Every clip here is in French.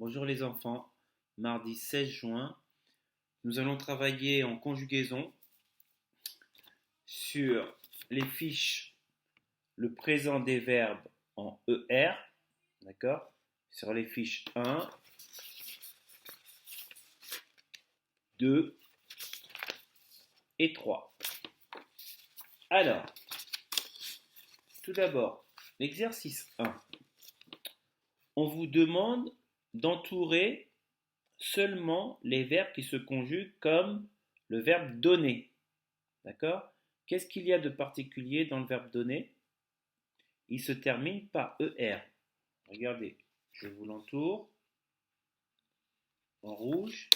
Bonjour les enfants, mardi 16 juin, nous allons travailler en conjugaison sur les fiches le présent des verbes en ER, d'accord? Sur les fiches 1, 2 et 3. Alors, tout d'abord, l'exercice 1. On vous demande d'entourer seulement les verbes qui se conjuguent comme le verbe donner. D'accord? Qu'est-ce qu'il y a de particulier dans le verbe donner? Il se termine par ER. Regardez, je vous l'entoure en rouge.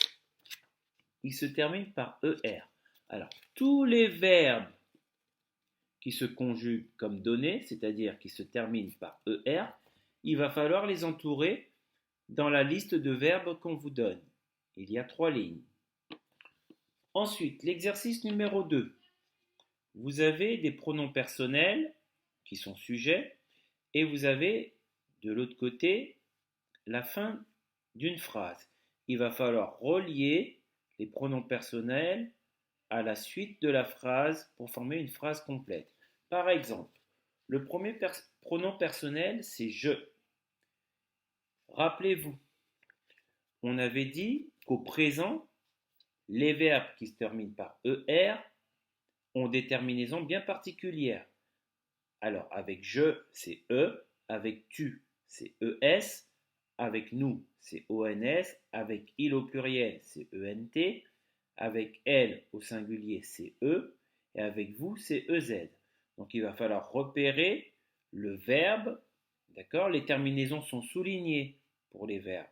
Il se termine par ER. Alors, tous les verbes qui se conjuguent comme donner, c'est-à-dire qui se terminent par ER, il va falloir les entourer dans la liste de verbes qu'on vous donne. Il y a 3 lignes. Ensuite, l'exercice numéro 2. Vous avez des pronoms personnels qui sont sujets et vous avez de l'autre côté la fin d'une phrase. Il va falloir relier les pronoms personnels à la suite de la phrase pour former une phrase complète. Par exemple, le premier pronom personnel, c'est je. Rappelez-vous, on avait dit qu'au présent, les verbes qui se terminent par ER ont des terminaisons bien particulières. Alors, avec je, c'est E, avec tu, c'est ES, avec nous, c'est ONS, avec il au pluriel, c'est ENT, avec elle au singulier, c'est E, et avec vous, c'est EZ. Donc, il va falloir repérer le verbe, d'accord? Les terminaisons sont soulignées pour les verbes.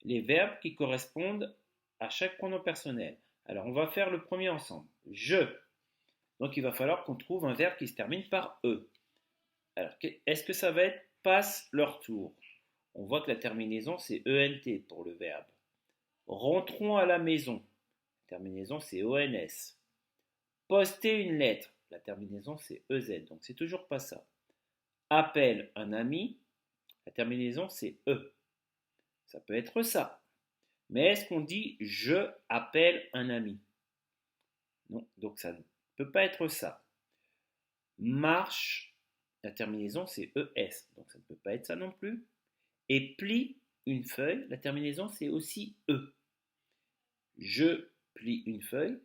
Les verbes qui correspondent à chaque pronom personnel. Alors, on va faire le premier ensemble. Je. Donc, il va falloir qu'on trouve un verbe qui se termine par E. Alors, est-ce que ça va être passe leur tour? On voit que la terminaison, c'est ENT pour le verbe. Rentrons à la maison. La terminaison, c'est ONS. Poster une lettre. La terminaison, c'est EZ. Donc, c'est toujours pas ça. Appelle un ami. La terminaison, c'est E. Ça peut être ça. Mais est-ce qu'on dit je appelle un ami? Non, donc ça ne peut pas être ça. Marche, la terminaison c'est ES, donc ça ne peut pas être ça non plus. Et plie une feuille, la terminaison c'est aussi E. Je plie une feuille,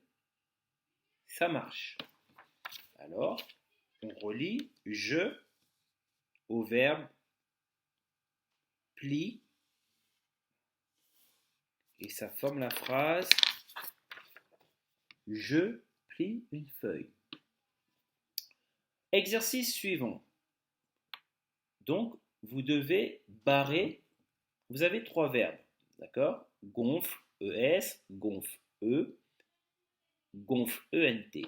ça marche. Alors, on relie je au verbe plie et ça forme la phrase je plie une feuille. Exercice suivant. Donc, vous devez barrer. Vous avez 3 verbes, d'accord? Gonfle, ES, gonfle, E, gonfle, ENT.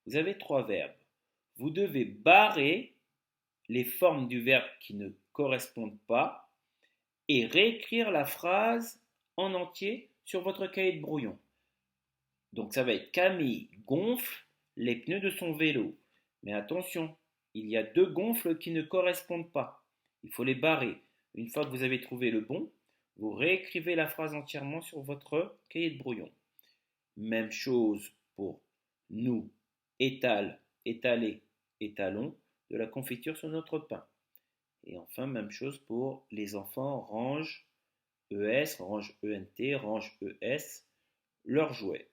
Vous avez 3 verbes. Vous devez barrer les formes du verbe qui ne correspondent pas et réécrire la phrase en entier sur votre cahier de brouillon. Donc ça va être Camille gonfle les pneus de son vélo. Mais attention, il y a 2 gonfles qui ne correspondent pas. Il faut les barrer. Une fois que vous avez trouvé le bon, vous réécrivez la phrase entièrement sur votre cahier de brouillon. Même chose pour nous, étale, étaler, étalons de la confiture sur notre pain. Et enfin, même chose pour les enfants, range ES, range ENT, range ES, leurs jouets.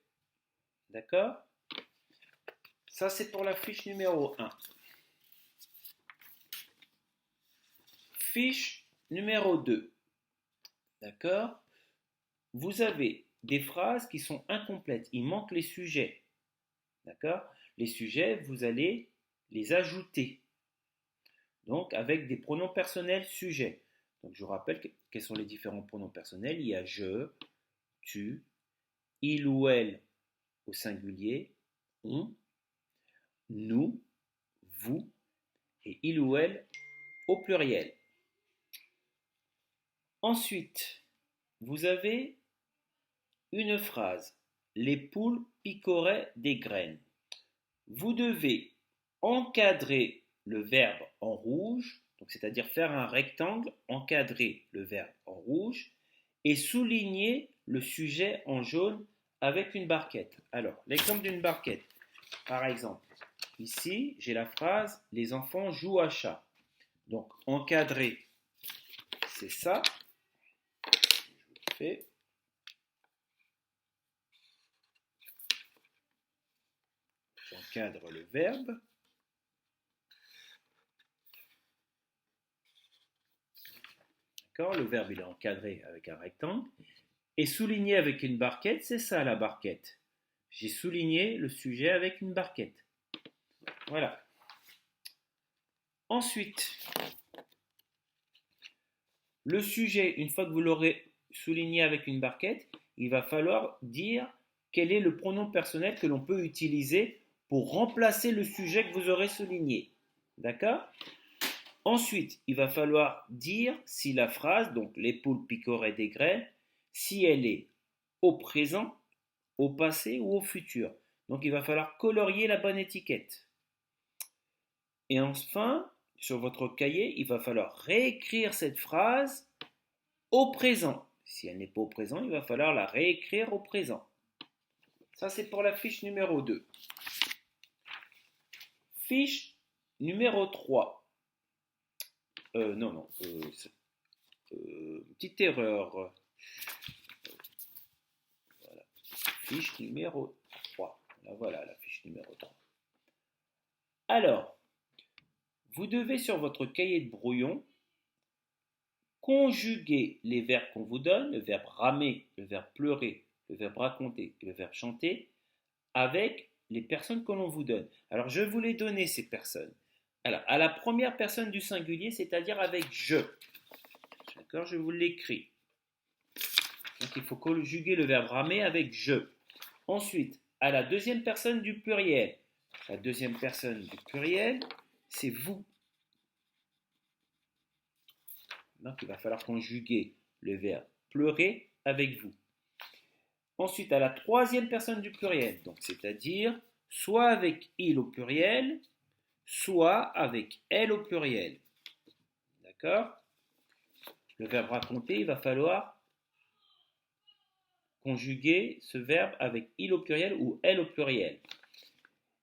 D'accord? Ça, c'est pour la fiche numéro 1. Fiche numéro 2. D'accord? Vous avez des phrases qui sont incomplètes. Il manque les sujets. D'accord? Les sujets, vous allez les ajouter. Donc, avec des pronoms personnels sujets. Donc, je vous rappelle quels sont les différents pronoms personnels. Il y a je, tu, il ou elle au singulier, on, nous, vous et il ou elle au pluriel. Ensuite, vous avez une phrase. Les poules picoraient des graines. Vous devez encadrer le verbe en rouge, donc c'est-à-dire faire un rectangle, encadrer le verbe en rouge, et souligner le sujet en jaune avec une barquette. Alors, l'exemple d'une barquette. Par exemple, ici, j'ai la phrase « Les enfants jouent à chat ». Donc, encadré, c'est ça. Je le fais. J'encadre le verbe. D'accord, le verbe il est encadré avec un rectangle. Et souligné avec une barquette, c'est ça la barquette. J'ai souligné le sujet avec une barquette. Voilà. Ensuite, le sujet, une fois que vous l'aurez souligné avec une barquette, il va falloir dire quel est le pronom personnel que l'on peut utiliser pour remplacer le sujet que vous aurez souligné. D'accord? Ensuite, il va falloir dire si la phrase, donc les poules picoraient des graines, si elle est au présent, au passé ou au futur. Donc il va falloir colorier la bonne étiquette. Et enfin, sur votre cahier, il va falloir réécrire cette phrase au présent. Si elle n'est pas au présent, il va falloir la réécrire au présent. Ça, c'est pour la fiche numéro 2. Fiche numéro 3. Petite erreur. Voilà. Fiche numéro 3. Voilà la fiche numéro 3. Alors, vous devez sur votre cahier de brouillon conjuguer les verbes qu'on vous donne, le verbe ramer, le verbe pleurer, le verbe raconter et le verbe chanter, avec les personnes que l'on vous donne. Alors, je vais vous les donner, ces personnes. Alors, à la première personne du singulier, c'est-à-dire avec je. D'accord, je vous l'écris. Donc, il faut conjuguer le verbe ramer avec je. Ensuite, à la deuxième personne du pluriel. La deuxième personne du pluriel, c'est vous. Donc, il va falloir conjuguer le verbe pleurer avec vous. Ensuite, à la troisième personne du pluriel, donc c'est-à-dire soit avec il au pluriel, soit avec elle au pluriel. D'accord? Le verbe raconter, il va falloir conjuguer ce verbe avec il au pluriel ou elle au pluriel.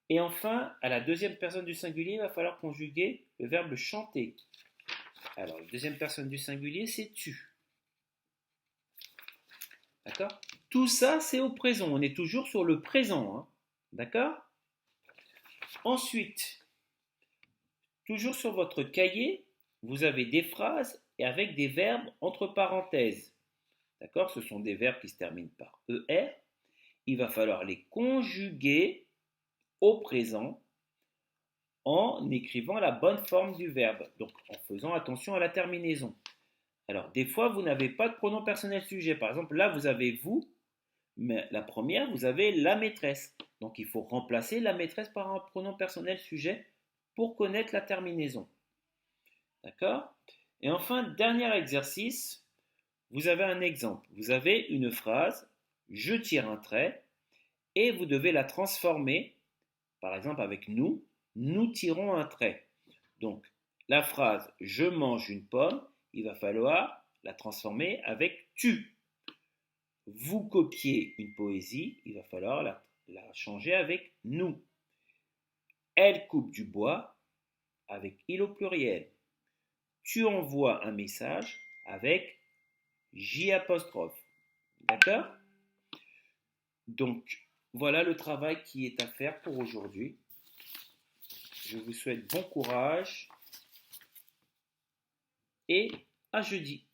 Et enfin, à la deuxième personne du singulier, il va falloir conjuguer le verbe chanter. Alors, la deuxième personne du singulier, c'est tu. D'accord? Tout ça, c'est au présent. On est toujours sur le présent. Hein? D'accord? Ensuite, toujours sur votre cahier, vous avez des phrases et avec des verbes entre parenthèses. D'accord? Ce sont des verbes qui se terminent par ER. Il va falloir les conjuguer au présent en écrivant la bonne forme du verbe, donc en faisant attention à la terminaison. Alors, des fois, vous n'avez pas de pronom personnel sujet. Par exemple, là, vous avez vous, mais la première, vous avez la maîtresse. Donc, il faut remplacer la maîtresse par un pronom personnel sujet pour connaître la terminaison. D'accord? Et enfin, dernier exercice, vous avez un exemple. Vous avez une phrase, je tire un trait, et vous devez la transformer, par exemple avec nous tirons un trait. Donc, la phrase je mange une pomme, il va falloir la transformer avec tu. Vous copiez une poésie, il va falloir la changer avec nous. Elle coupe du bois avec il au pluriel. Tu envoies un message avec J apostrophe. D'accord? Donc, voilà le travail qui est à faire pour aujourd'hui. Je vous souhaite bon courage et à jeudi.